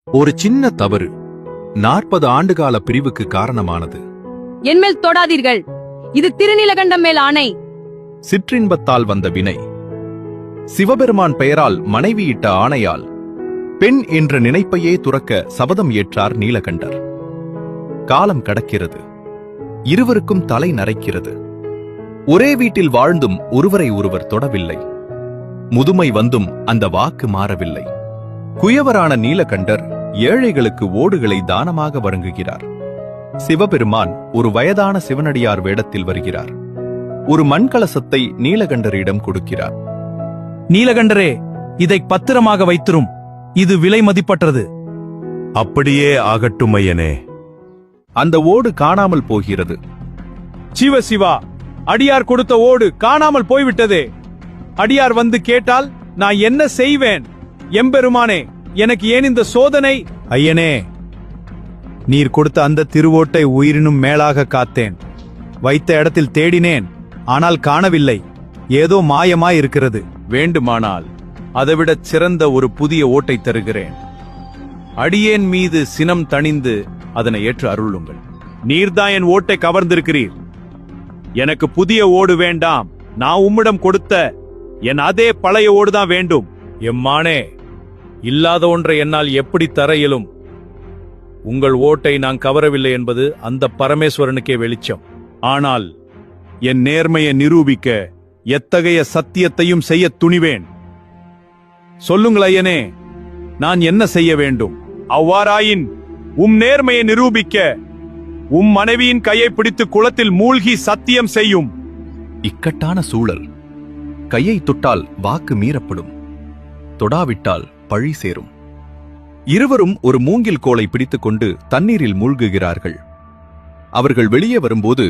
ஒரு சின்ன தவறு 40 ஆண்டுகால பிரிவுக்கு காரணமானது. என்மேல் தொடாதீர்கள், இது திருநீலகண்டம் மேல் ஆணை. சிற்றின்பத்தால் வந்த வினை. சிவபெருமான் பெயரால் மனைவியிட்ட ஆணையால் பெண் என்ற நினைப்பையே துறக்க சபதம் ஏற்றார் நீலகண்டர். காலம் கடக்கிறது. இருவருக்கும் தலை நரைக்கிறது. ஒரே வீட்டில் வாழ்ந்தும் ஒருவரை ஒருவர் தொடவில்லை. முதுமை வந்தும் அந்த வாக்கு மாறவில்லை. குயவரான நீலகண்டர் ஏழைகளுக்கு ஓடுகளை தானமாக வழங்குகிறார். சிவபெருமான் ஒரு வயதான சிவனடியார் வேடத்தில் வருகிறார். ஒரு மண்கலசத்தை நீலகண்டரிடம் கொடுக்கிறார். நீலகண்டரே, இதை பத்திரமாக வைத்திரும். இது விலை மதிப்பற்றது. அப்படியே ஆகட்டும் ஐயனே. அந்த ஓடு காணாமல் போகிறது. சிவ சிவா, அடியார் கொடுத்த ஓடு காணாமல் போய்விட்டதே. அடியார் வந்து கேட்டால் நான் என்ன செய்வேன்? எம்பெருமானே, எனக்கு ஏன் இந்த சோதனை? ஐயனே, நீர் கொடுத்த அந்த திருவோட்டை உயிரினும் மேலாக காத்தேன். வைத்த இடத்தில் தேடினேன், ஆனால் காணவில்லை. ஏதோ மாயமாயிருக்கிறது. வேண்டுமானால் அதைவிடச் சிறந்த ஒரு புதிய ஓட்டை தருகிறேன். அடியேன் மீது சினம் தணிந்து அதனை ஏற்று அருளுங்கள். நீர்தான் என் ஓட்டை கவர்ந்திருக்கிறீர். எனக்கு புதிய ஓடு வேண்டாம். நான் உம்மிடம் கொடுத்த என் அதே பழைய ஓடுதான் வேண்டும். எம்மானே, இல்லாத ஒன்றை என்னால் எப்படி தர இயலும்? உங்கள் ஓட்டை நான் கவரவில்லை என்பது அந்த பரமேஸ்வரனுக்கே வெளிச்சம். ஆனால் என் நேர்மையை நிரூபிக்க எத்தகைய சத்தியத்தையும் செய்ய துணிவேன். சொல்லுங்கள் ஐயனே, நான் என்ன செய்ய வேண்டும்? அவ்வாறாயின் நேர்மையை நிரூபிக்க மனைவியின் கையை பிடித்து குளத்தில் மூழ்கி சத்தியம் செய்யும். இக்கட்டான சூழல். கையை தொட்டால் வாக்கு மீறப்படும், தொடாவிட்டால் பழி சேரும். இருவரும் ஒரு மூங்கில் கோலை பிடித்துக் கொண்டு தண்ணீரில் மூழ்குகிறார்கள். அவர்கள் வெளியே வரும்போது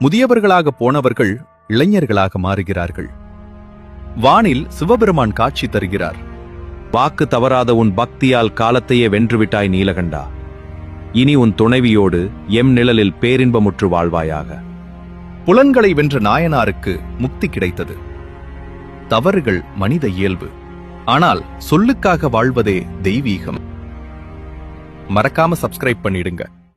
முதியவர்களாக போனவர்கள் இளைஞர்களாக மாறுகிறார்கள். வானில் சிவபெருமான் காட்சி தருகிறார். வாக்கு தவறாத உன் பக்தியால் காலத்தையே வென்றுவிட்டாய் நீலகண்டா. இனி உன் துணைவியோடு எம் நிழலில் பேரின்பமுற்று வாழ்வாயாக. புலன்களை வென்ற நாயனாருக்கு முக்தி கிடைத்தது. தவறுகள் மனித இயல்பு, ஆனால் சொல்லுக்காக வாழ்வதே தெய்வீகம். மறக்காம சப்ஸ்கிரைப் பண்ணிடுங்க.